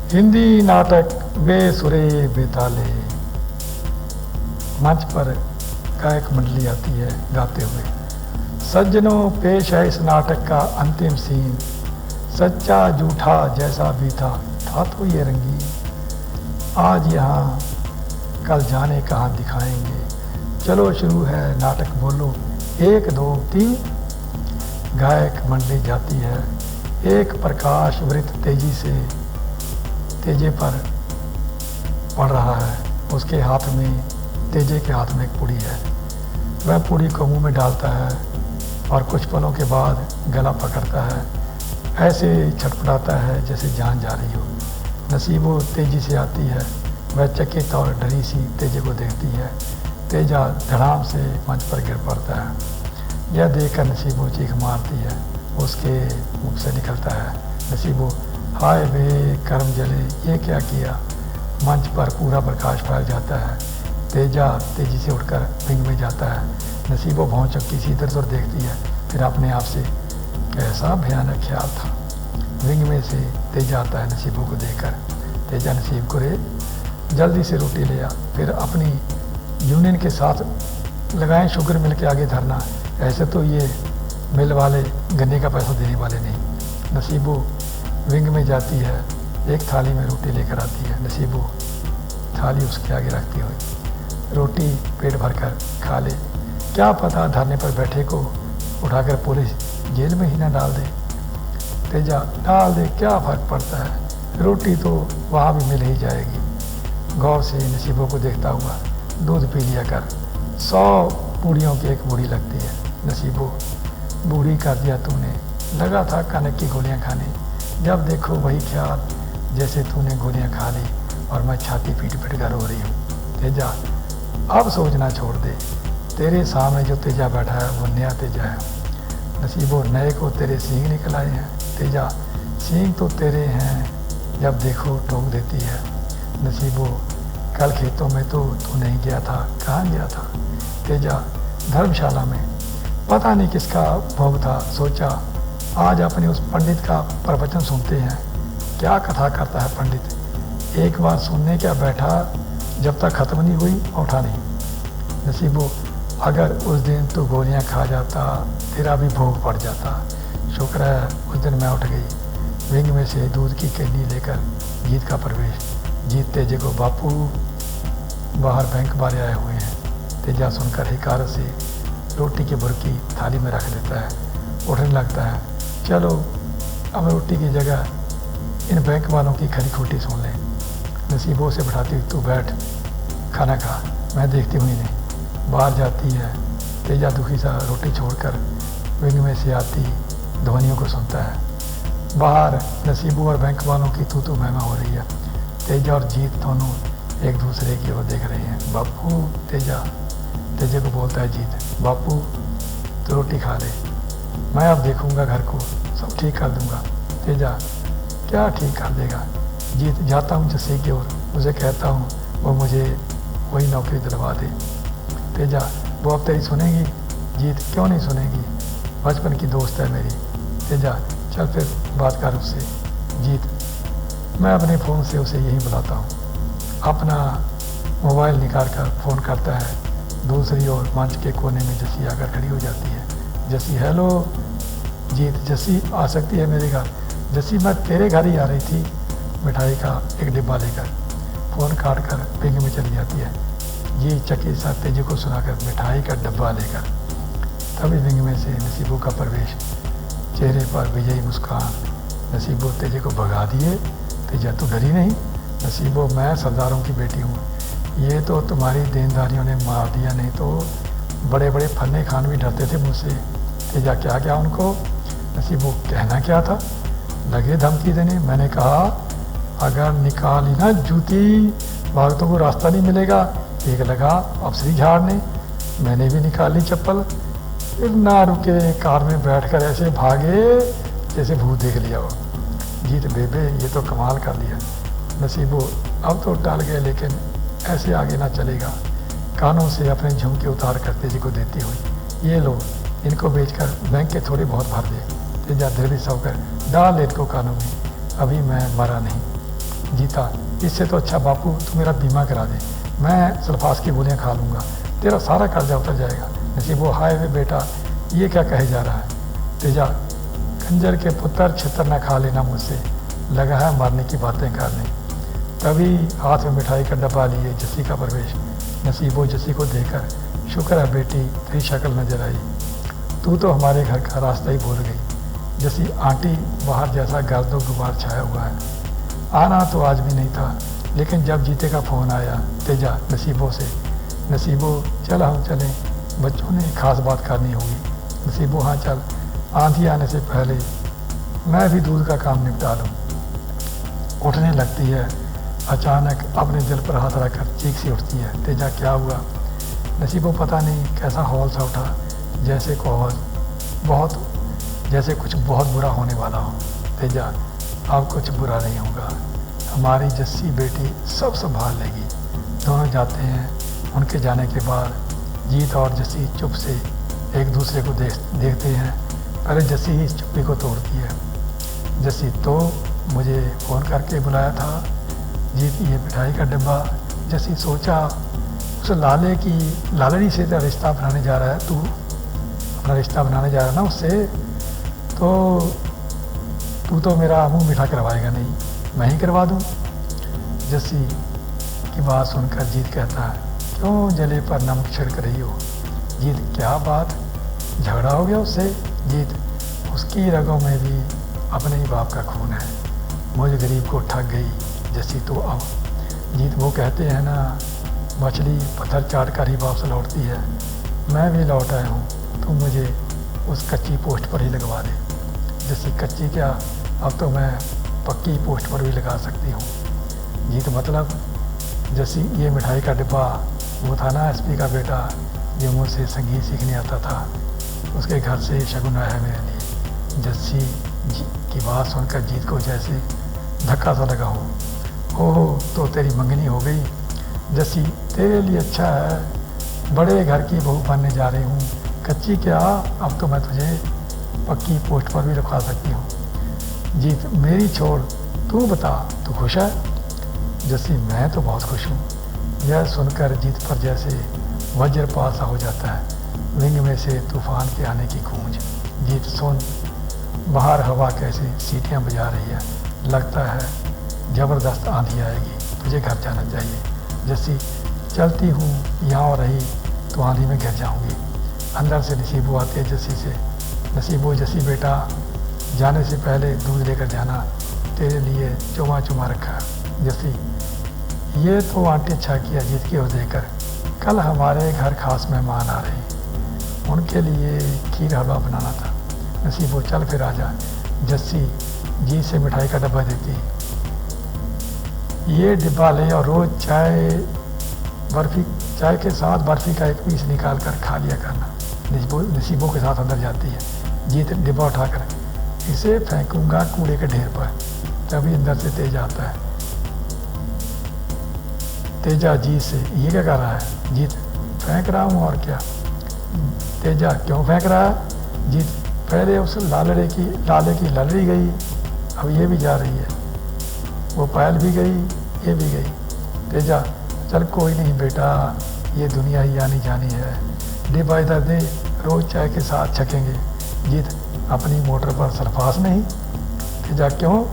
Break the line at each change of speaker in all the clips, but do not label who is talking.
हिंदी नाटक बेसुरे बेताले। मंच पर गायक मंडली आती है गाते हुए। सज्जनों, पेश है इस नाटक का अंतिम सीन। सच्चा झूठा जैसा भी था तो ये रंगीन। आज यहाँ कल जाने कहाँ दिखाएंगे। चलो शुरू है नाटक, बोलो 1 2 3। गायक मंडली जाती है। एक प्रकाश वृत्त तेजी से तेजे पर पड़ रहा है। उसके हाथ में, तेजे के हाथ में एक पुड़ी है। वह पुड़ी को मुंह में डालता है और कुछ पलों के बाद गला पकड़ता है। ऐसे छटपटाता है जैसे जान जा रही हो। नसीबो तेजी से आती है। वह चकित और डरी सी तेजे को देखती है। तेजा धड़ाम से मंच पर गिर पड़ता है। यह देखकर नसीबो चीख मारती है। उसके मुख से निकलता है, नसीबो, हाय बे कर्म जले, ये क्या किया। मंच पर पूरा प्रकाश फैल जाता है। तेजा तेजी से उठकर विंग में जाता है। नसीबो भौंचक्की सी इधर उधर देखती है, फिर अपने आप से, कैसा भयानक ख्याल था। विंग में से तेजा आता है नसीबो को देखकर। तेजा नसीब को, रे जल्दी से रोटी ले आ, फिर अपनी यूनियन के साथ लगाएं शुगर मिल के आगे धरना। ऐसे तो ये मिल वाले गन्ने का पैसा देने वाले नहीं। नसीबो विंग में जाती है। एक थाली में रोटी लेकर आती है। नसीबो थाली उसके आगे रखती हुई रोटी पेट भरकर खा ले। क्या पता धरने पर बैठे को उठाकर पुलिस जेल में ही ना डाल दे। तेजा, डाल दे, क्या फर्क पड़ता है, रोटी तो वहाँ भी मिल ही जाएगी। गौर से नसीबों को देखता हुआ, दूध पी लिया कर, 100 बूढ़ियों की एक बूढ़ी लगती है। नसीबो, बूढ़ी कर दिया तूने, लगा था कनक की गोलियां खाने, जब देखो वही ख्याल जैसे तूने गोलियां खा ली और मैं छाती पीट पीट कर रो रही हूँ। तेजा, अब सोचना छोड़ दे, तेरे सामने जो तेजा बैठा है वो नया तेजा है। नसीबो, नए को तेरे सींग निकल आए हैं। तेजा, सींग तो तेरे हैं, जब देखो ठोक देती है। नसीबो, कल खेतों में तो तू नहीं गया था, कहाँ गया था। तेजा, धर्मशाला में, पता नहीं किसका भोग था, सोचा आज अपने उस पंडित का प्रवचन सुनते हैं। क्या कथा करता है पंडित, एक बार सुनने क्या बैठा, जब तक खत्म नहीं हुई उठा नहीं। नसीबो, अगर उस दिन तू गोलियां खा जाता, तेरा भी भोग पड़ जाता। शुक्र है उस दिन मैं उठ गई। विंग में से दूध की केली लेकर जीत का प्रवेश। जीत तेजे को, बापू बाहर बैंक वाले आए हुए हैं। तेजा सुनकर हिकारत से रोटी की बुर्की थाली में रख देता है। उठने लगता है, चलो अब रोटी की जगह इन बैंक वालों की खरी खोटी सुन लें। नसीबों से बैठाती हुई, तू बैठ, खाना खा, मैं देखती हुई नहीं। बाहर जाती है। तेजा दुखी सा रोटी छोड़कर विंग में से आती ध्वनियों को सुनता है। बाहर नसीबों और बैंक वालों की तू महमा हो रही है। तेजा और जीत दोनों एक दूसरे की ओर देख रहे हैं। बापू, तेजे को बोलता है जीत, बापू तो रोटी खा ले, मैं अब देखूंगा घर को, सब ठीक कर दूंगा। तेजा, क्या ठीक कर देगा। जीत, जाता हूँ जस्सी की ओर, उसे कहता हूँ वो मुझे वही नौकरी दिलवा दे। तेजा, वो अब तेरी सुनेगी। जीत, क्यों नहीं सुनेगी, बचपन की दोस्त है मेरी। तेजा, चल फिर बात कर उससे। जीत, मैं अपने फ़ोन से उसे यही बुलाता हूँ। अपना मोबाइल निकाल कर फ़ोन करता है। दूसरी ओर मंच के कोने में जस्सी आकर खड़ी हो जाती है। जस्सी, हेलो। जीत, जस्सी आ सकती है मेरे घर। जस्सी, मैं तेरे घर ही आ रही थी, मिठाई का एक डिब्बा लेकर। फ़ोन काट कर विंग में चली जाती है। जी चकी सा तेजे को सुनाकर मिठाई का डब्बा लेकर। तभी विंग में से नसीबों का प्रवेश, चेहरे पर विजयी मुस्कान। नसीबो तेजे को भगा दिए। तेजा, तू डरी नहीं। नसीबो, मैं सरदारों की बेटी हूँ, ये तो तुम्हारी देनदारियों ने मार दिया, नहीं तो बड़े बड़े फन्ने खान भी डरते थे मुझसे। तेजा, क्या क्या उनको। नसीबो, कहना क्या था, लगे धमकी देने। मैंने कहा अगर निकाली ना जूती, भागतों को रास्ता नहीं मिलेगा। एक लगा अफसरी झाड़ने, मैंने भी निकाली चप्पल, फिर ना रुके, कार में बैठकर ऐसे भागे जैसे भूत देख लिया हो। जीत, बेबे ये तो कमाल कर लिया। नसीबो, अब तो टल गए, लेकिन ऐसे आगे ना चलेगा। कानों से अपने झुमके उतार कर तेजी को देती हुई, ये लो, इनको बेचकर बैंक के थोड़े बहुत भर दे। तेजा दृढ़ होकर, डाल इनको कानों में, अभी मैं मरा नहीं। जीता, इससे तो अच्छा बापू तू मेरा बीमा करा दे, मैं सल्फास की गोलियाँ खा लूँगा, तेरा सारा कर्जा उतर जाएगा। नसीबो, हाय वे बेटा, ये क्या कहे जा रहा है। तेजा, खंजर के पुत्र छितर न खा लेना मुझसे, लगा है मारने की बातें करने। तभी हाथ में मिठाई का डब्बा लिए जस्सी का प्रवेश। नसीबो जस्सी को देखकर, शुक्र है बेटी तेरी शक्ल नजर आई, तू तो हमारे घर का रास्ता ही भूल गई। जस्सी, आंटी बाहर जैसा गर्दो गुबार छाया हुआ है, आना तो आज भी नहीं था, लेकिन जब जीते का फ़ोन आया तेजा नसीबो से, नसीबो चल हम चलें, बच्चों ने खास बात करनी होगी। नसीबो, हाँ चल, आंधी आने से पहले मैं भी दूध का काम निपटा लूँ। उठने लगती है, अचानक अपने दिल पर हाथ रखकर चीख सी उठती है। तेजा, क्या हुआ। नसीबो, पता नहीं कैसा हौल सा उठा, जैसे कुछ बहुत बुरा होने वाला हो। तेजा, अब कुछ बुरा नहीं होगा, हमारी जस्सी बेटी सब संभाल लेगी। दोनों जाते हैं। उनके जाने के बाद जीत और जस्सी चुप से एक दूसरे को देखते हैं। पहले जस्सी ही इस चुप्पी को तोड़ती है। जस्सी, तो मुझे फ़ोन करके बुलाया था। जीत, ये मिठाई का डिब्बा। जस्सी, सोचा उस लालड़ी से तेरा रिश्ता बनाने जा रहा है, तू अपना रिश्ता बनाने जा रहा है ना उससे, तो तू तो मेरा मुंह मीठा करवाएगा नहीं, मैं ही करवा दूँ। जस्सी की बात सुनकर जीत कहता है, क्यों जले पर नमक छिड़क रही हो। जीत, क्या बात, झगड़ा हो गया उससे। जीत, उसकी रगों में भी अपने ही बाप का खून है, मुझ गरीब को ठग गई। जस्सी, तो अब। जीत, वो कहते हैं ना, मछली पत्थर चाट कर ही वापस लौटती है, मैं भी लौट आया हूँ, तुम मुझे उस कच्ची पोस्ट पर ही लगवा दे। जस्सी, कच्ची क्या, अब तो मैं पक्की पोस्ट पर भी लगा सकती हूँ। जीत, मतलब। जस्सी, ये मिठाई का डिब्बा वो था ना एसपी का बेटा जो मुझसे संगीत सीखने आता था, उसके घर से शगुन आया है मेरे लिए। जस्सी की बात सुनकर जीत को जैसे धक्का सा लगा हो। ओह, तो तेरी मंगनी हो गई। जस्सी, तेरे लिए अच्छा है, बड़े घर की बहू बनने जा रही हूँ, कच्ची क्या, अब तो मैं तुझे पक्की पोस्ट पर भी रखवा सकती हूँ। जीत, मेरी छोड़, तू बता, तू खुश है। जस्सी, मैं तो बहुत खुश हूँ। यह सुनकर जीत पर जैसे वज्रपात सा हो जाता है, विंग में से तूफान के आने की गूंज। जीत, सुन, बाहर हवा कैसे सीटियाँ बजा रही है, लगता है ज़बरदस्त आंधी आएगी, तुझे घर जाना चाहिए। जस्सी, चलती हूँ, यहाँ रही तो आंधी में गिर जाऊँगी। अंदर से नसीबो आती है जस्सी से। नसीबो, जस्सी बेटा, जाने से पहले दूध लेकर जाना, तेरे लिए चुमा चुमा रखा है। जस्सी, ये तो आंटी अच्छा किया जीत की ओर देकर, कल हमारे घर खास मेहमान आ रहे हैं, उनके लिए खीर हलवा बनाना था। नसीबो, चल फिर आ जा। जस्सी जीत से मिठाई का डब्बा देती, ये डिब्बा ले और रोज़ चाय के साथ बर्फ़ी का एक पीस निकाल कर खा लिया करना। नसीबो के साथ अंदर जाती है। जीत डिब्बा उठाकर, इसे फेंकूंगा कूड़े के ढेर पर। तभी अंदर से तेजा आता है। तेजा जीत से, ये क्या कर रहा है। जीत, फेंक रहा हूँ और क्या। तेजा, क्यों फेंक रहा है। जीत, पहले उस लाले की ललड़ी गई, अब ये भी जा रही है, वो पायल भी गई, ये भी गई। तेजा, चल कोई नहीं बेटा, ये दुनिया ही आनी जानी है, डिब्बा इधर दे, रोज़ चाय के साथ छकेंगे। जीत, अपनी मोटर पर सरफास नहीं। तेजा, क्यों।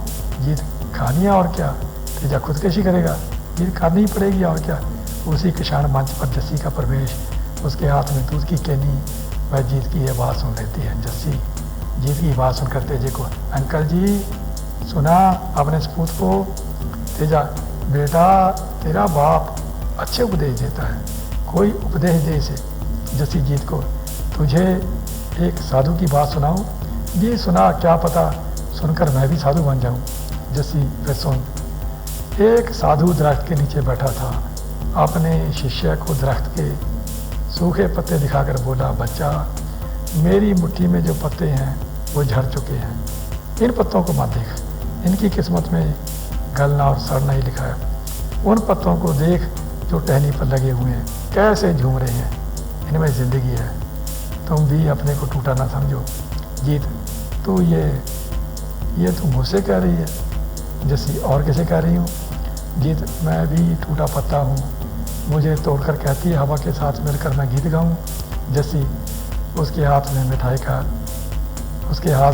जीत, खानिया और क्या। तेजा, खुदकशी करेगा। जीत, करनी ही पड़ेगी और क्या। उसी क्षण मंच पर जस्सी का प्रवेश, उसके हाथ में दूध की केनी, वह जीत की यह बात सुन लेती है। जस्सी जीत की बात सुनकर तेजे को, अंकल जी सुना अपने सपूत को। तेजा, बेटा तेरा बाप अच्छे उपदेश देता है, कोई उपदेश दे इसे। जस्सी जीत को, तुझे एक साधु की बात सुनाऊं। जी सुना, क्या पता सुनकर मैं भी साधु बन जाऊं। जस्सी, फिर सुन। एक साधु दरख्त के नीचे बैठा था, अपने शिष्य को दरख्त के सूखे पत्ते दिखाकर बोला, बच्चा मेरी मुट्ठी में जो पत्ते हैं वो झड़ चुके हैं, इन पत्तों को मत देख, इनकी किस्मत में गलना और सड़ना ही लिखा है। उन पत्तों को देख जो टहनी पर लगे हुए हैं, कैसे झूम रहे हैं, इनमें ज़िंदगी है, तुम भी अपने को टूटा ना समझो। जीत, तू ये तू मुझसे कह रही है। जैसी और कैसे कह रही हूँ। जीत मैं भी टूटा पत्ता हूँ, मुझे तोड़कर कहती है हवा के साथ मिलकर मैं गीत गाऊँ। जस्सी उसके हाथ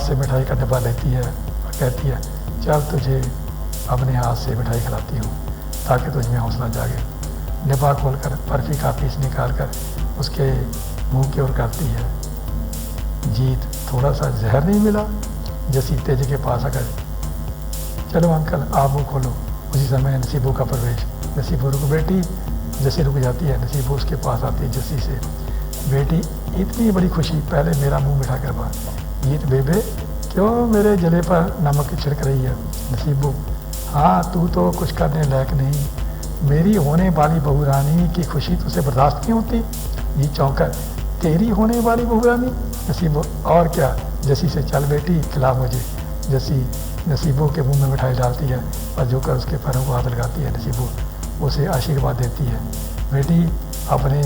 से मिठाई का डब्बा लेती है और कहती है चल तुझे अपने हाथ से मिठाई खिलाती हूँ ताकि तुझमें हौसला जागे। डिब्बा खोलकर बर्फ़ी का पीस निकाल कर उसके मुंह की ओर करती है। जीत थोड़ा सा जहर नहीं मिला? जस्सी तेजी के पास आकर चलो अंकल आप मुँह खोलो। उसी समय नसीबो का प्रवेश। नसीबो रुक बेटी। जस्सी रुक जाती है। नसीबो उसके पास आती है जस्सी से, बेटी इतनी बड़ी खुशी, पहले मेरा मुंह मिठा करवा। जीत बेबे क्यों मेरे जले पर नमक छिड़क रही है? नसीबो हाँ तू तो कुछ करने लायक नहीं, मेरी होने वाली बहू रानी की खुशी तुझसे बर्दाश्त क्यों होती? ये चौंकर तेरी होने वाली बहू रानी? नसीबो और क्या? जस्सी से चल बेटी खिला मुझे। जस्सी नसीबो के मुंह में मिठाई डालती है और जो कर उसके पैरों को हाथ लगाती है। नसीबो उसे आशीर्वाद देती है, बेटी अपने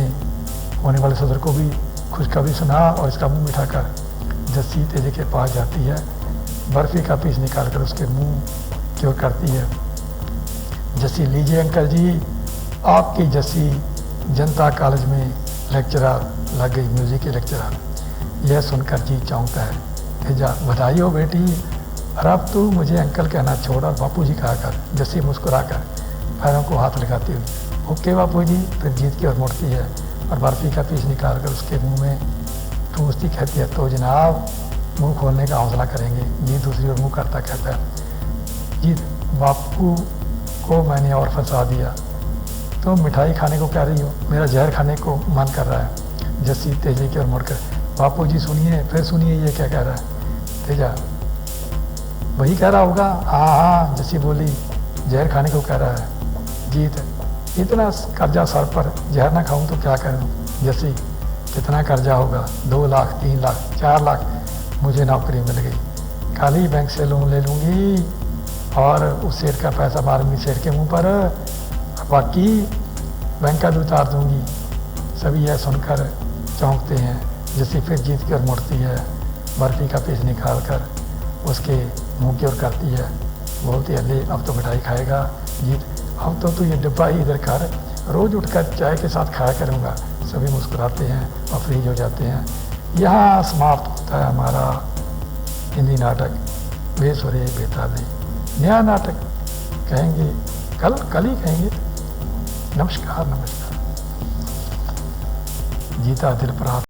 होने वाले ससुर को भी खुशखबरी सुना और इसका मुंह मिठा कर। जस्सी तेजी के पास जाती है, बर्फ़ी का पीस निकाल कर उसके मुंह की ओर करती है। जस्सी लीजिए अंकल जी आपकी। जस्सी जनता कॉलेज में लेक्चरर लग गई, म्यूज़िक की लेक्चरर। यह सुनकर जी चौंकता है। तेजा बधाई हो बेटी, और अब तू मुझे अंकल कहना छोड़ और बापू जी कहा कर। जस्सी मुस्कुराकर पैरों को हाथ लगाती हुई ओके बापू जी। फिर जीत की ओर मुड़ती है और बर्फ़ी का पीस निकाल कर उसके मुंह में ठूसती कहती है तो जनाब मुंह खोलने का हौसला करेंगे। जीत दूसरी ओर मुंह करता कहता है जीत बापू को मैंने और फंसा दिया, तो मिठाई खाने को कह रही हो, मेरा जहर खाने को मन कर रहा है। जस्सी तेजी की ओर मुड़कर बापू जी सुनिए, फिर सुनिए ये क्या कह रहा है। तेजा वही कह रहा होगा। हाँ हाँ जस्सी बोली जहर खाने को कह रहा है। जीत इतना कर्जा सर पर, जहर ना खाऊं तो क्या करूं? जस्सी कितना कर्जा होगा? 2 लाख 3 लाख 4 लाख। मुझे नौकरी मिल गई, कल ही बैंक से लोन ले लूँगी और उस सेठ का पैसा मारूंगी सेठ के मुंह पर, बाकी बैंक का भी उतार दूंगी। सभी यह सुनकर चौंकते हैं। जस्सी फिर जीत की ओर मुड़ती है, बर्फ़ी का पीस निकाल कर उसके मुंह की ओर करती है, बोलती है ले अब तो मिठाई खाएगा। जीत अब तो तू ये डिब्बा ही इधर कर, रोज़ उठकर चाय के साथ खाया करूँगा। सभी मुस्कुराते हैं और फ्रीज हो जाते हैं। यहाँ समाप्त होता है हमारा हिंदी नाटक बेसुरे बेताबी। नया नाटक कहेंगे कल ही कहेंगे। नमस्कार। जीता दिल पर हाथ